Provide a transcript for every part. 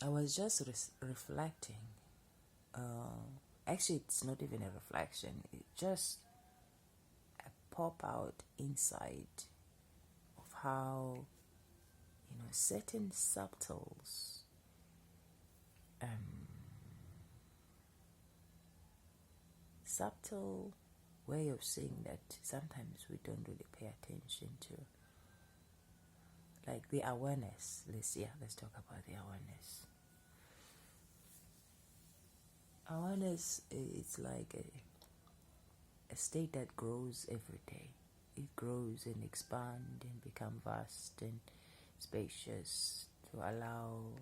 I was just reflecting. Actually, it's not even a reflection. It just a pop out insight of how certain subtle way of saying that sometimes we don't really pay attention to, like the awareness. Let's talk about the awareness. Awareness is like a state that grows every day. It grows and expands and become vast and spacious to allow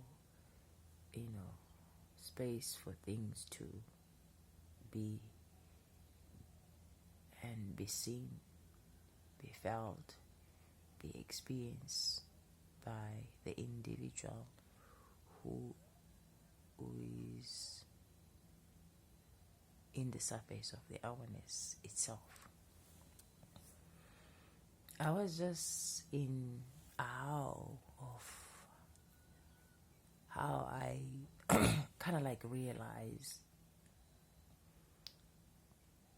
space for things to be and be seen, be felt, be experienced by the individual who is in the surface of the awareness itself. I was just in awe of how I kind of like realized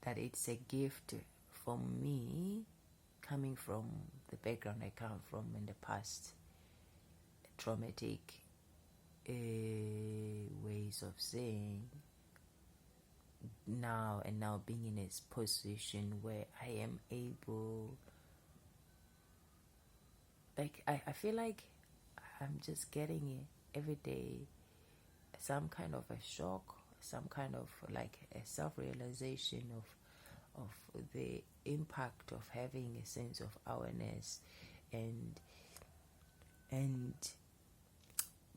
that it's a gift for me, coming from the background I come from in the past, traumatic ways of saying, now being in a position where I am able, like I feel like I'm just getting it every day, some kind of a shock, some kind of like a self-realization of the impact of having a sense of awareness and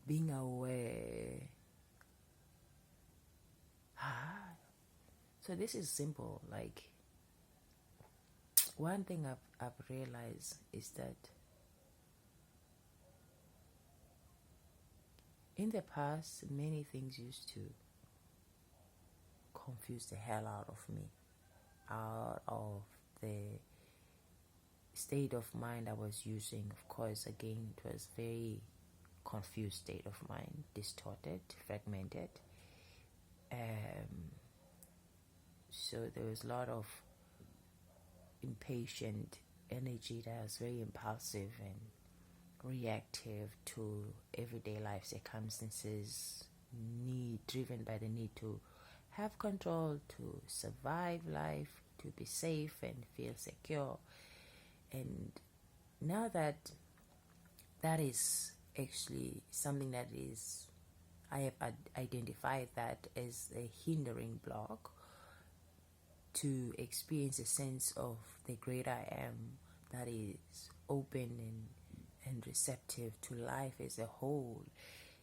being aware. So this is simple. Like, one thing I've realized is that in the past, many things used to confuse the hell out of me, out of the state of mind I was using. Of course, again, it was very confused state of mind, distorted, fragmented. So there was a lot of impatient energy that was very impulsive and reactive to everyday life circumstances, driven by the need to have control, to survive life, to be safe and feel secure. And now that is actually something that is, I have identified that as a hindering block to experience a sense of the great I am that is open and receptive to life as a whole.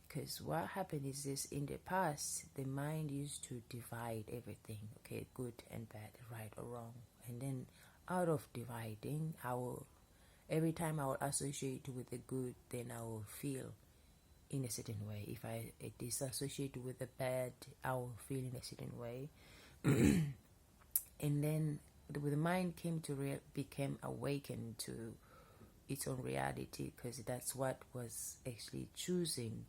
Because what happened is this: in the past, the mind used to divide everything, okay, good and bad, right or wrong. And then out of dividing, every time I would associate with the good, then I will feel in a certain way. If I disassociate with the bad, I will feel in a certain way. And then the mind became awakened to its own reality, because that's what was actually choosing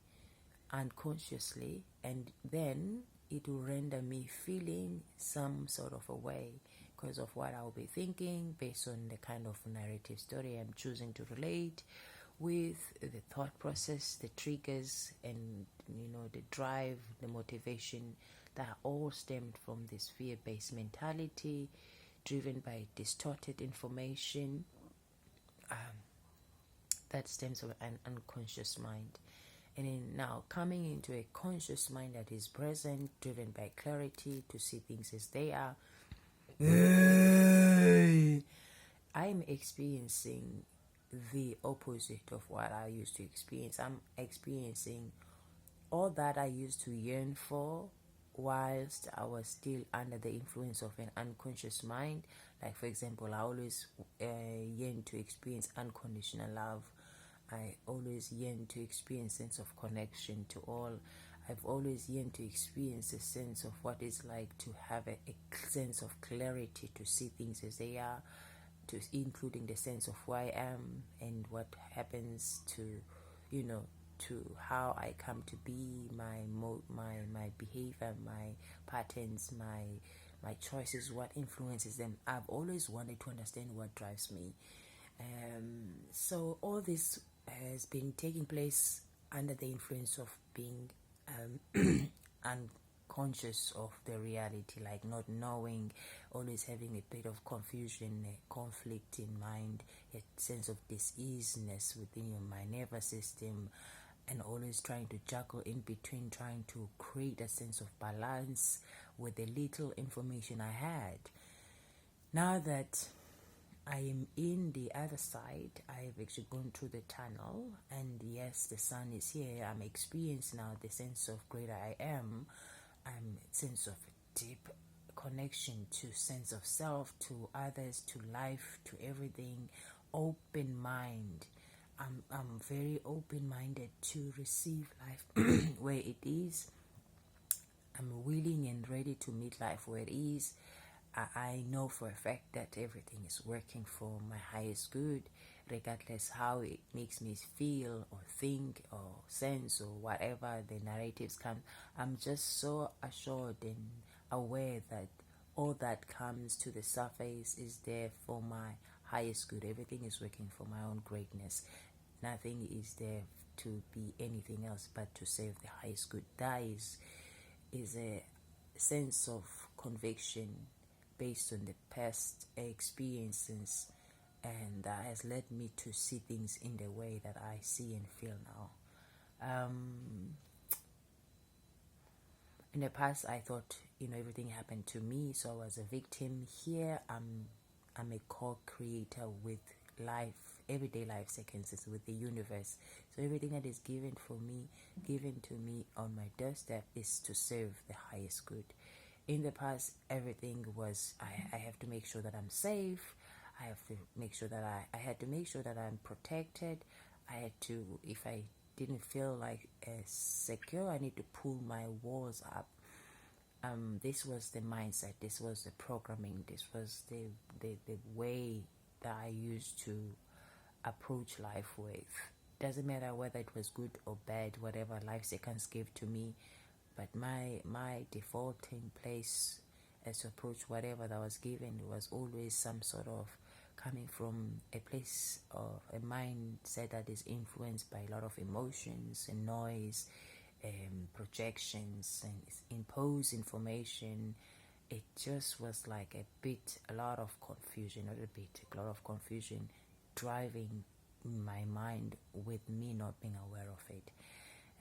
unconsciously, and then it will render me feeling some sort of a way because of what I'll be thinking based on the kind of narrative story I'm choosing to relate with, the thought process, the triggers, and the drive, the motivation that all stemmed from this fear-based mentality driven by distorted information that stems from an unconscious mind. And then now coming into a conscious mind that is present, driven by clarity to see things as they are, I'm experiencing the opposite of what I used to experience. I'm experiencing all that I used to yearn for whilst I was still under the influence of an unconscious mind. Like, for example, I always yearn to experience unconditional love. I always yearn to experience sense of connection to all. I've always yearned to experience a sense of what it's like to have a sense of clarity, to see things as they are, including the sense of who I am and what happens to to how I come to be, my behavior, my patterns, my choices, what influences them. I've always wanted to understand what drives me. So all this has been taking place under the influence of being unconscious of the reality, like not knowing, always having a bit of confusion, a conflict in mind, a sense of diseaseness within my nervous system, and always trying to juggle in between, trying to create a sense of balance with the little information I had. Now that I am in the other side, I've actually gone through the tunnel, and yes, the sun is here. I'm experiencing now the sense of greater I am, sense of deep connection to sense of self, to others, to life, to everything. Open mind. I'm very open-minded to receive life where it is. I'm willing and ready to meet life where it is. I know for a fact that everything is working for my highest good, regardless how it makes me feel or think or sense or whatever the narratives come. I'm just so assured and aware that all that comes to the surface is there for my highest good. Everything is working for my own greatness. Nothing is there to be anything else but to serve the highest good. That is a sense of conviction based on the past experiences, and that has led me to see things in the way that I see and feel now. In the past, I thought, everything happened to me, so I was a victim. Here, I'm a co-creator with life, everyday life sequences with the universe. So everything that is given to me on my doorstep is to serve the highest good. In the past, everything was, I have to make sure that I'm safe. I have to make sure that I had to make sure that I'm protected. I had to, if I didn't feel like secure, I need to pull my walls up. This was the mindset, this was the programming, this was the way that I used to approach life with. Doesn't matter whether it was good or bad, whatever life seconds gave to me, but my defaulting place as to approach whatever that was given was always some sort of coming from a place of a mindset that is influenced by a lot of emotions and noise, projections and imposed information. It just was like a lot of confusion, a lot of confusion driving my mind with me not being aware of it.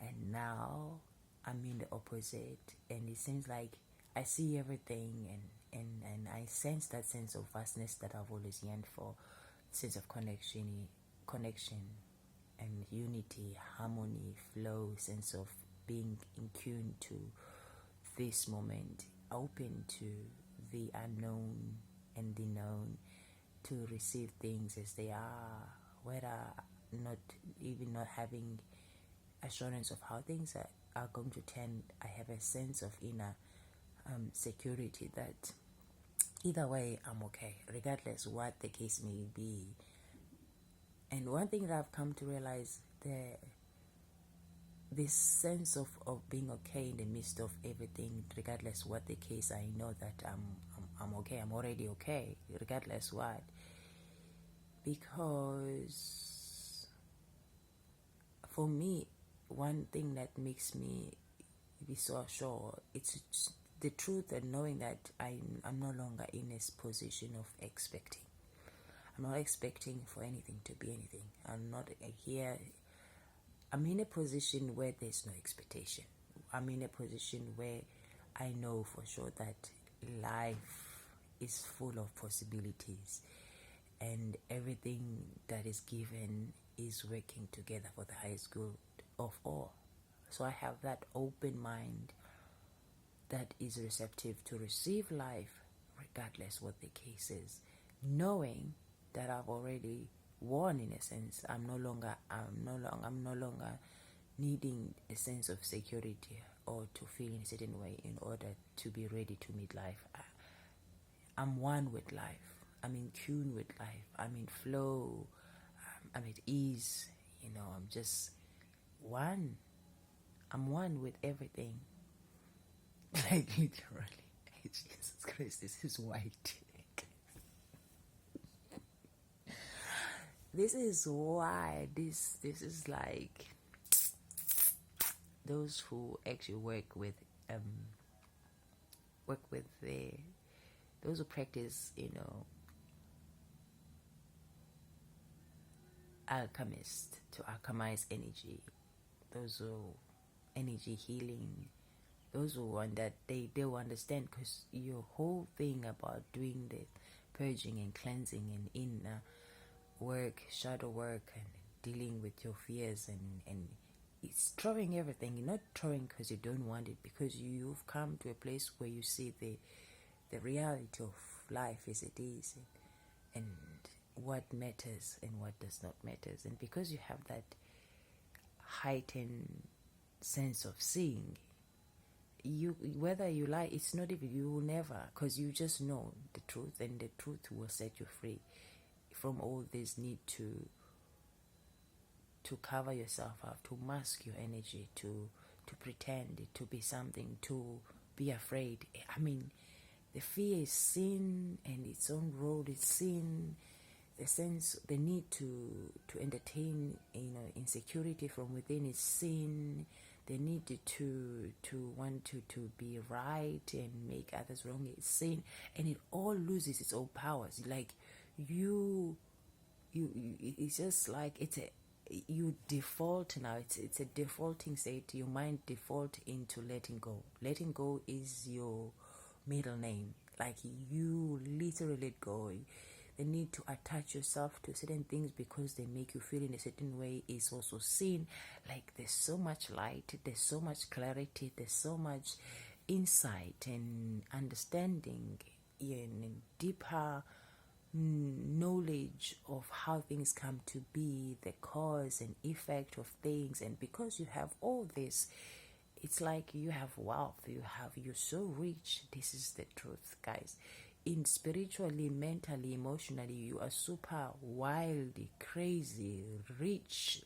And now I'm in the opposite, and it seems like I see everything, and I sense that sense of vastness that I've always yearned for, sense of connection and unity, harmony, flow, sense of being in tune to this moment, open to the unknown and the known, to receive things as they are, whether not having assurance of how things are going to turn. I have a sense of inner security that either way I'm okay, regardless what the case may be. And one thing that I've come to realize, this sense of being okay in the midst of everything, regardless what the case, I know that I'm okay. I'm already okay, regardless what. Because for me, one thing that makes me be so sure, it's the truth and knowing that I'm no longer in this position of expecting. I'm not expecting for anything to be anything. I'm not here. I'm in a position where there's no expectation. I'm in a position where I know for sure that life is full of possibilities, and everything that is given is working together for the highest good of all. So I have that open mind that is receptive to receive life regardless what the case is, knowing that I've already won. In a sense, I'm no longer needing a sense of security or to feel in a certain way in order to be ready to meet life. I'm one with life. I'm in tune with life. I'm in flow. I'm at ease. I'm just one. I'm one with everything. Like literally. Jesus Christ, this is white. This is why this is like those who actually work with the those who practice, alchemists to alchemize energy, those who energy healing, those who want that they will understand, because your whole thing about doing the purging and cleansing and inner work, shadow work, and dealing with your fears, and it's throwing everything. You're not throwing because you don't want it, because you've come to a place where you see the reality of life as it is, and what matters and what does not matter. And because you have that heightened sense of seeing, you, whether you lie, it's not even, you will never, because you just know the truth, and the truth will set you free from all this need to cover yourself up, to mask your energy, to pretend to be something, to be afraid. I mean, the fear is sin, and its own role is sin. The sense, the need to entertain, insecurity from within is sin. The need to want to be right and make others wrong is sin, and it all loses its own powers. Like you it's just like you default now. It's a defaulting state. Your mind default into letting go. Letting go is your middle name. Like you literally let go. The need to attach yourself to certain things because they make you feel in a certain way is also seen. Like there's so much light, there's so much clarity, there's so much insight and understanding and deeper knowledge of how things come to be, the cause and effect of things. And because you have all this, it's like you have wealth, you're so rich. This is the truth, guys. In spiritually, mentally, emotionally, you are super wildly crazy, rich,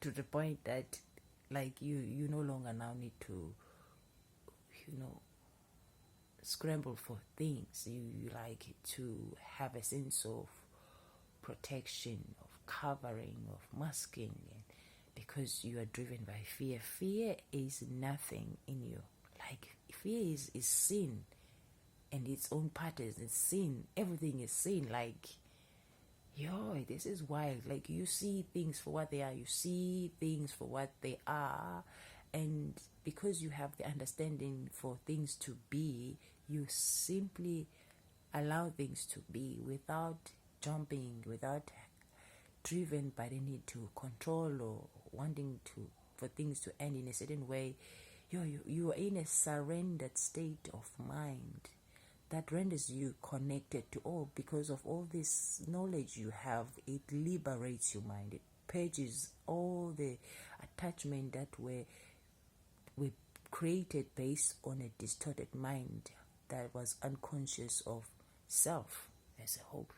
to the point that like you no longer now need to scramble for things. You like to have a sense of protection, of covering, of masking, because you are driven by fear. Fear is nothing in you. Like fear is sin, and its own patterns is sin. Everything is sin. Like, this is wild. Like you see things for what they are. You see things for what they are, and because you have the understanding for things to be, you simply allow things to be without jumping, without driven by the need to control or wanting for things to end in a certain way. You are in a surrendered state of mind that renders you connected to all. Because of all this knowledge you have, it liberates your mind. It purges all the attachment that were created based on a distorted mind that was unconscious of self as a whole.